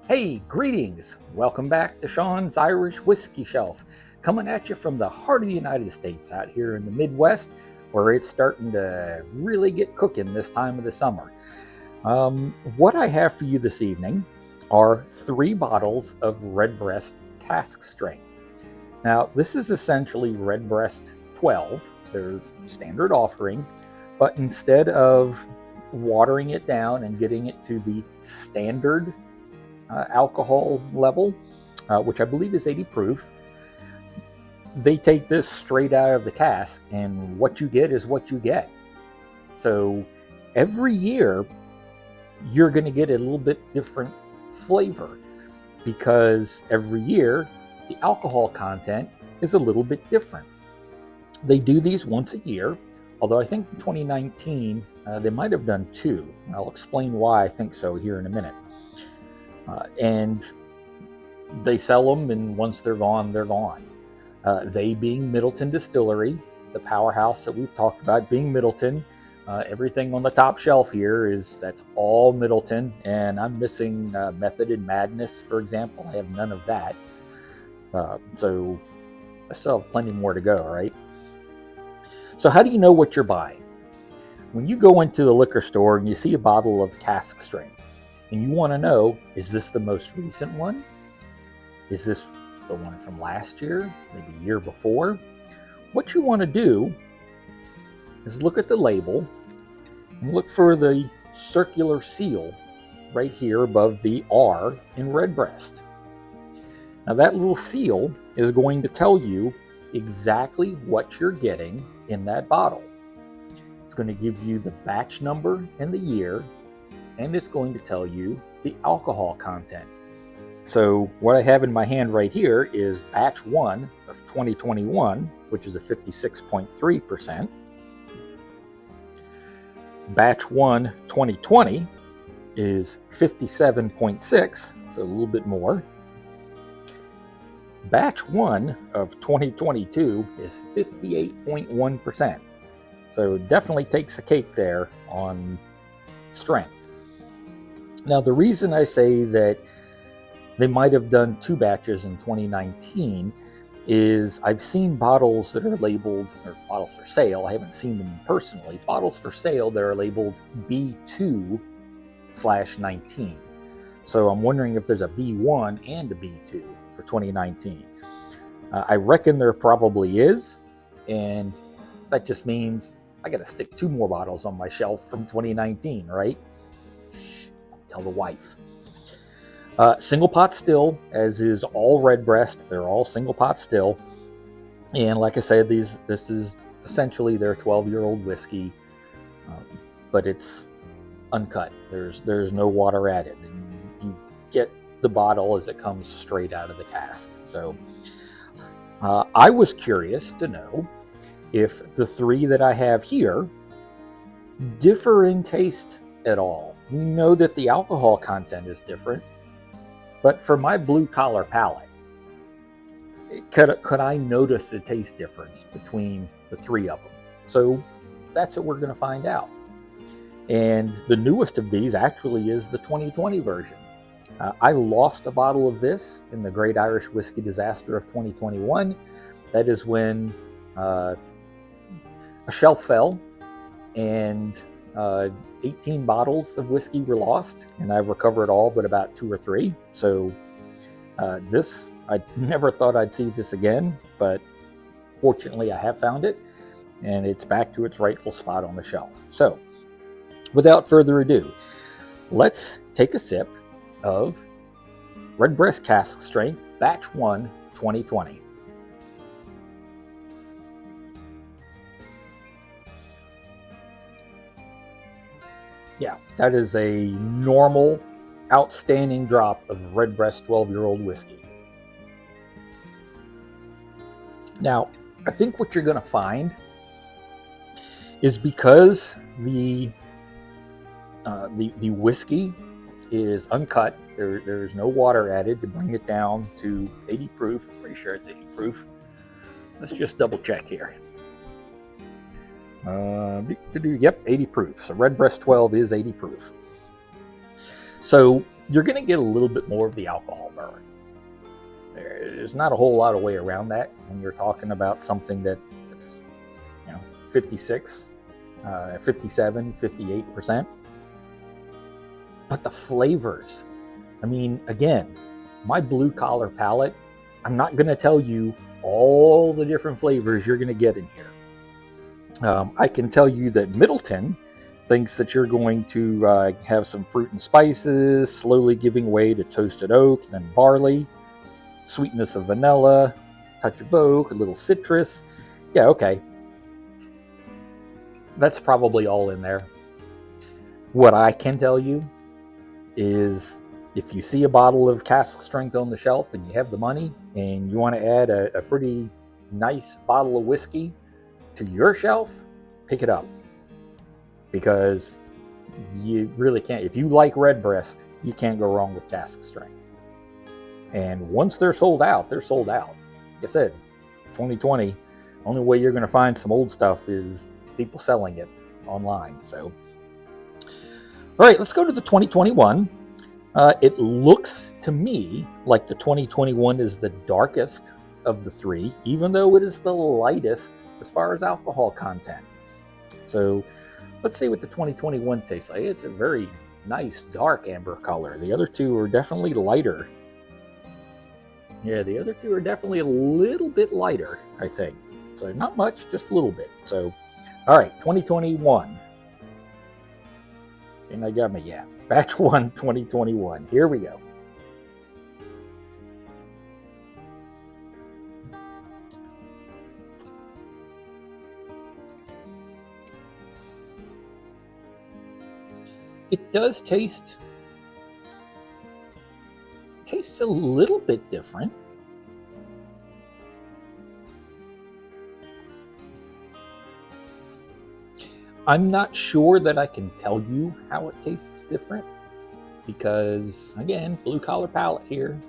Hey, greetings! Welcome back to Sean's Irish Whiskey Shelf, coming at you from the heart of the United States out here in the Midwest, where it's starting to really get cooking this time of the summer. What I have for you this evening are 3 bottles of Redbreast Cask Strength. Now, this is essentially Redbreast 12, their standard offering, but instead of watering it down and getting it to the standard alcohol level, which I believe is 80 proof, they take this straight out of the cask, and what you get is what you get. So every year, you're going to get a little bit different flavor because every year the alcohol content is a little bit different. They do these once a year, although I think in 2019 they might have done 2. I'll explain why I think so here in a minute. And they sell them, and once they're gone, they're gone. They being Middleton Distillery, the powerhouse that we've talked about, being Middleton. Everything on the top shelf here that's all Middleton, and I'm missing Method and Madness, for example. I have none of that. So I still have plenty more to go, right? So how do you know what you're buying? When you go into the liquor store and you see a bottle of Cask Strength, and you want to know, is this the most recent one? Is this the one from last year, maybe the year before? What you want to do is look at the label and look for the circular seal right here above the R in Redbreast. Now that little seal is going to tell you exactly what you're getting in that bottle. It's going to give you the batch number and the year, and it's going to tell you the alcohol content. So what I have in my hand right here is batch 1 of 2021, which is a 56.3%. Batch 1 2020 is 57.6, so a little bit more. Batch 1 of 2022 is 58.1%. So it definitely takes the cake there on strength. Now, the reason I say that they might have done 2 batches in 2019 is I've seen bottles that are labeled, or bottles for sale, I haven't seen them personally, bottles for sale that are labeled B2/19. So I'm wondering if there's a B1 and a B2 for 2019. I reckon there probably is, and that just means I got to stick 2 more bottles on my shelf from 2019, right? Tell the wife. Single pot still, as is all Redbreast. They're all single pot still. And like I said, this is essentially their 12-year-old whiskey, but it's uncut. There's no water added. You get the bottle as it comes straight out of the cask. So I was curious to know if the 3 that I have here differ in taste at all. We know that the alcohol content is different, but for my blue-collar palate, could I notice the taste difference between the 3 of them? So that's what we're going to find out. And the newest of these actually is the 2020 version. I lost a bottle of this in the Great Irish Whiskey Disaster of 2021. That is when a shelf fell and 18 bottles of whiskey were lost, and I've recovered all but about 2 or 3. So this, I never thought I'd see this again, but fortunately I have found it, and it's back to its rightful spot on the shelf. So without further ado, let's take a sip of Redbreast Cask Strength Batch 1 2020. Yeah, that is a normal, outstanding drop of Redbreast 12-year-old whiskey. Now, I think what you're going to find is because the whiskey is uncut, there's no water added to bring it down to 80 proof. I'm pretty sure it's 80 proof. Let's just double check here. Yep, 80 proof. So Redbreast 12 is 80 proof. So you're going to get a little bit more of the alcohol burn. There's not a whole lot of way around that when you're talking about something that's 56, 57, 58%. But the flavors, I mean, again, my blue collar palate, I'm not going to tell you all the different flavors you're going to get in here. I can tell you that Middleton thinks that you're going to have some fruit and spices, slowly giving way to toasted oak, then barley, sweetness of vanilla, touch of oak, a little citrus. Yeah, okay. That's probably all in there. What I can tell you is if you see a bottle of cask strength on the shelf and you have the money and you want to add a pretty nice bottle of whiskey to your shelf, pick it up. Because you really can't. If you like Redbreast, you can't go wrong with cask strength. And once they're sold out, they're sold out. Like I said, 2020, only way you're going to find some old stuff is people selling it online. So, all right, let's go to the 2021. It looks to me like the 2021 is the darkest of the three, even though it is the lightest as far as alcohol content. So let's see what the 2021 tastes like. It's a very nice dark amber color. The other two are definitely lighter. Yeah, the other two are definitely a little bit lighter, I think. So not much, just a little bit. So, all right, 2021. And I got me, yeah. Batch 1, 2021. Here we go. It does tastes a little bit different. I'm not sure that I can tell you how it tastes different because, again, blue collar palate here.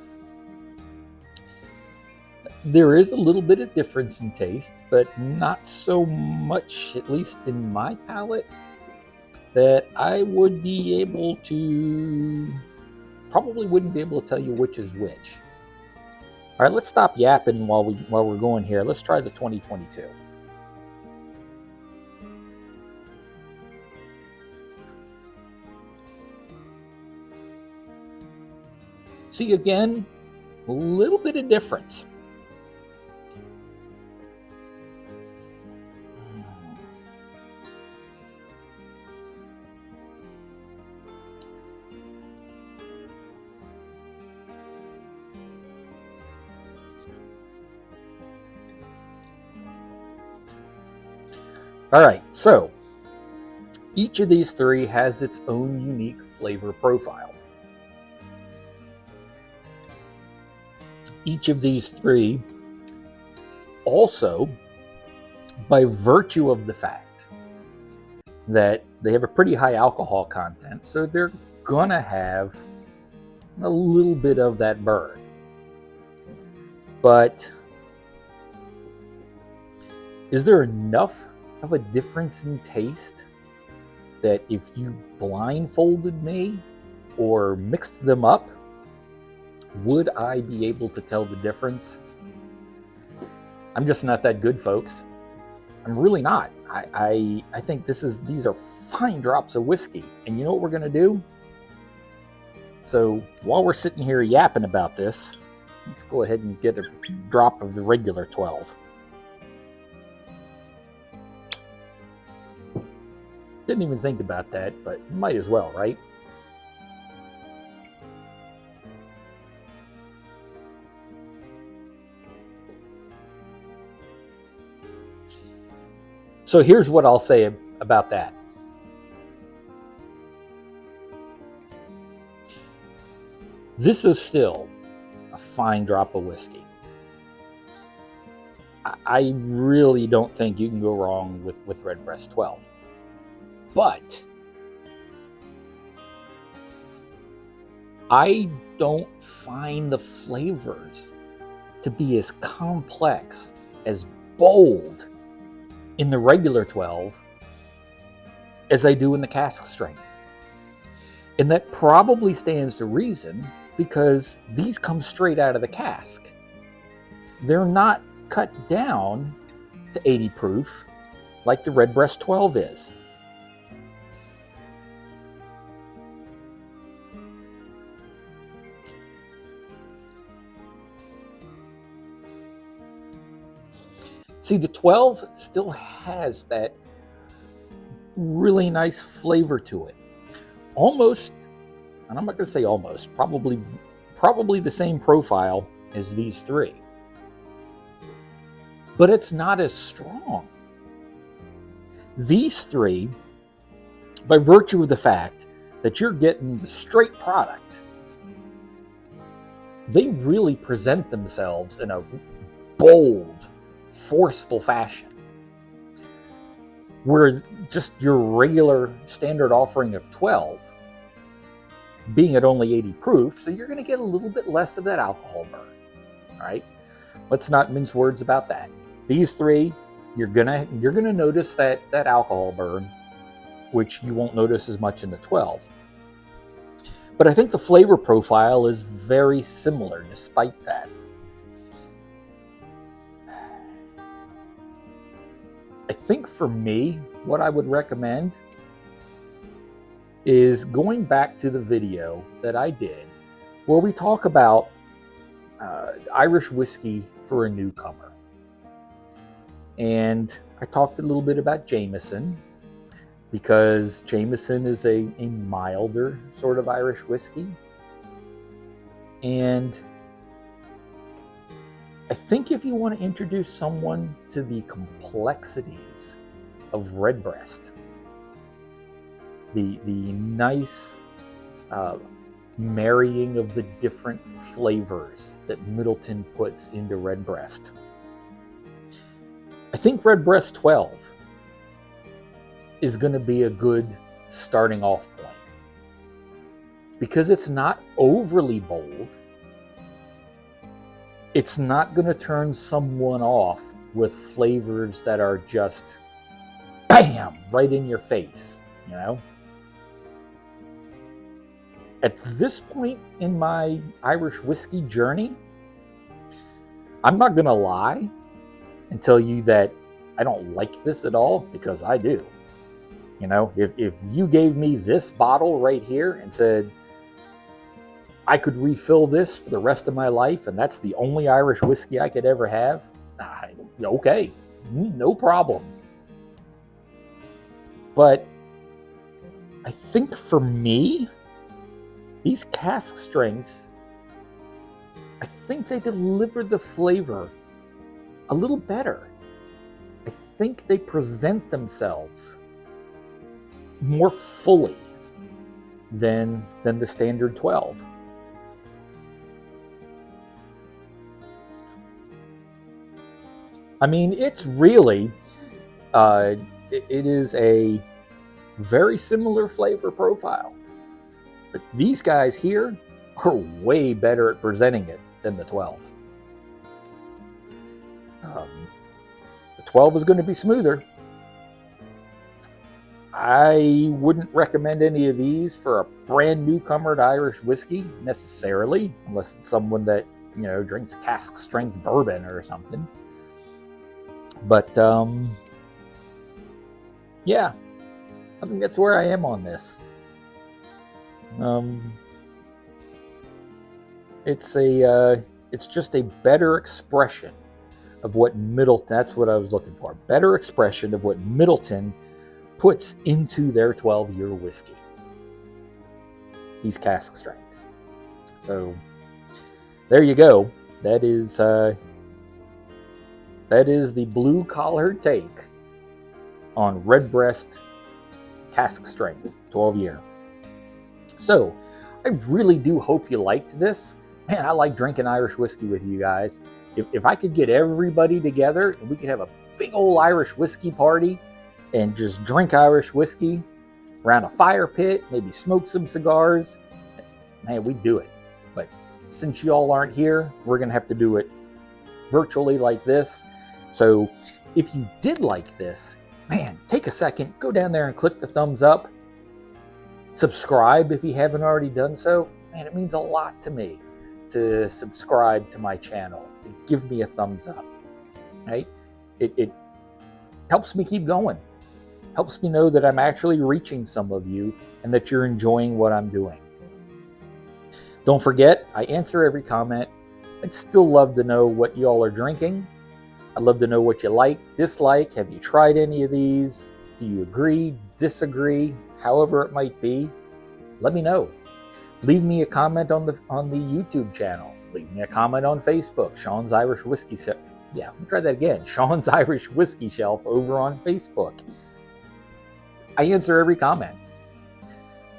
There is a little bit of difference in taste, but not so much, at least in my palate, that I would be able to, probably wouldn't be able to tell you which is which. All right, let's stop yapping while we're going here. Let's try the 2022. See, again, a little bit of difference. All right, so each of these three has its own unique flavor profile. Each of these three also, by virtue of the fact that they have a pretty high alcohol content, so they're gonna have a little bit of that burn. But is there enough of a difference in taste that if you blindfolded me or mixed them up, would I be able to tell the difference? I'm just not that good, folks. I'm really not. I think these are fine drops of whiskey. And you know what we're gonna do? So while we're sitting here yapping about this, let's go ahead and get a drop of the regular 12. Didn't even think about that, but might as well, right? So here's what I'll say about that. This is still a fine drop of whiskey. I really don't think you can go wrong with Redbreast 12. But I don't find the flavors to be as complex, as bold in the regular 12 as I do in the cask strength. And that probably stands to reason because these come straight out of the cask. They're not cut down to 80 proof like the Redbreast 12 is. See, the 12 still has that really nice flavor to it. Almost, and I'm not going to say almost, probably the same profile as these three. But it's not as strong. These three, by virtue of the fact that you're getting the straight product, they really present themselves in a bold, forceful fashion. Where just your regular standard offering of 12, being at only 80 proof, so you're going to get a little bit less of that alcohol burn. All right, let's not mince words about that. These three, you're gonna notice that alcohol burn, which you won't notice as much in the 12. But I think the flavor profile is very similar despite that. I think for me, what I would recommend is going back to the video that I did where we talk about Irish whiskey for a newcomer. And I talked a little bit about Jameson because Jameson is a milder sort of Irish whiskey. And I think if you want to introduce someone to the complexities of Redbreast, the nice marrying of the different flavors that Middleton puts into Redbreast, I think Redbreast 12 is going to be a good starting off point because it's not overly bold. It's not going to turn someone off with flavors that are just bam, right in your face, you know? At this point in my Irish whiskey journey, I'm not going to lie and tell you that I don't like this at all, because I do. You know, if you gave me this bottle right here and said, I could refill this for the rest of my life, and that's the only Irish whiskey I could ever have, okay, no problem. But I think for me, these cask strengths, I think they deliver the flavor a little better. I think they present themselves more fully than the standard 12. I mean, it's really, it is a very similar flavor profile. But these guys here are way better at presenting it than the 12. The 12 is going to be smoother. I wouldn't recommend any of these for a brand newcomer to Irish whiskey necessarily, unless it's someone that, you know, drinks cask strength bourbon or something. But yeah, I think that's where I am on this. It's just a better expression of what Middleton, that's what I was looking for, better expression of what Middleton puts into their 12-year whiskey, these cask strengths. So there you go. That is the blue collar take on Redbreast Cask Strength 12-year. So I really do hope you liked this. Man, I like drinking Irish whiskey with you guys. If I could get everybody together and we could have a big old Irish whiskey party and just drink Irish whiskey around a fire pit, maybe smoke some cigars, man, we'd do it. But since you all aren't here, we're going to have to do it virtually like this. So if you did like this, man, take a second, go down there and click the thumbs up. Subscribe if you haven't already done so. Man, it means a lot to me to subscribe to my channel. Give me a thumbs up, right? It helps me keep going. Helps me know that I'm actually reaching some of you and that you're enjoying what I'm doing. Don't forget, I answer every comment. I'd still love to know what y'all are drinking. I'd love to know what you like, dislike. Have you tried any of these? Do you agree, disagree, however it might be? Let me know. Leave me a comment on the YouTube channel. Leave me a comment on Facebook, Sean's Irish Whiskey Shelf. Yeah, let me try that again. Sean's Irish Whiskey Shelf over on Facebook. I answer every comment,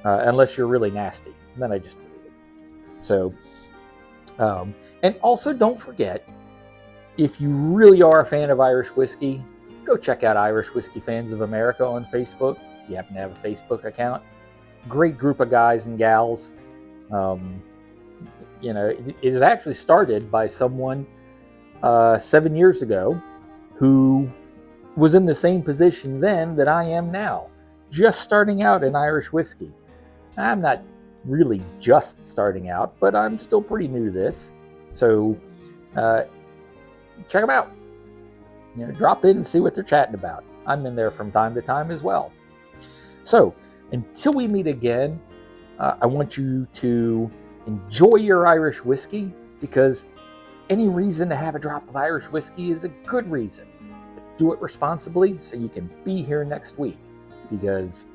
unless you're really nasty. Then I just delete it. So, and also don't forget, if you really are a fan of Irish whiskey, go check out Irish Whiskey Fans of America on Facebook. If you happen to have a Facebook account, great group of guys and gals. You know, it is actually started by someone 7 years ago who was in the same position then that I am now, just starting out in Irish whiskey. I'm not really just starting out, but I'm still pretty new to this. So check them out. You know, drop in and see what they're chatting about. I'm in there from time to time as well. So until we meet again, I want you to enjoy your Irish whiskey, because any reason to have a drop of Irish whiskey is a good reason. Do it responsibly so you can be here next week, because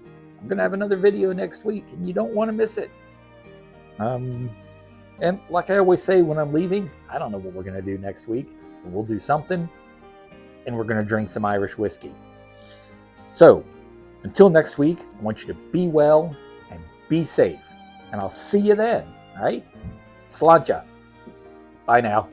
I'm going to have another video next week and you don't want to miss it. And like I always say when I'm leaving, I don't know what we're going to do next week. But we'll do something, and we're going to drink some Irish whiskey. So until next week, I want you to be well and be safe. And I'll see you then, all right? Sláinte. Bye now.